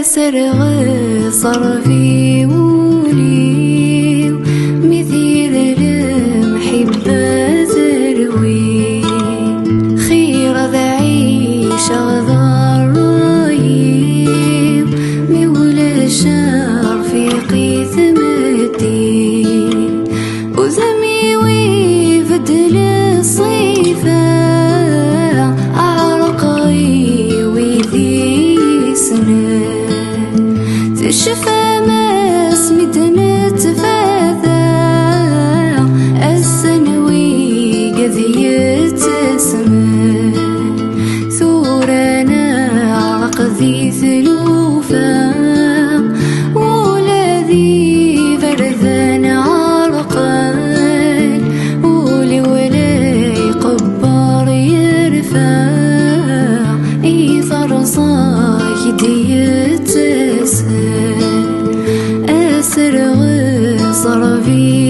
سرغ صرفي ولي مثيل المحبة زروي خير ذعيش غذار رايب مولى الشر في قيث مدين وزمي ويفدل الصيفة أعرقي ويذي سنة تشفى ماس مدنة تفاثى السنوي قذية سما ثورنا عرق ذي ثلوفا ولذي فرثا عرقان ولي ولاي قبار يرفع إيثر صايد يتسهل أسرغ صرفي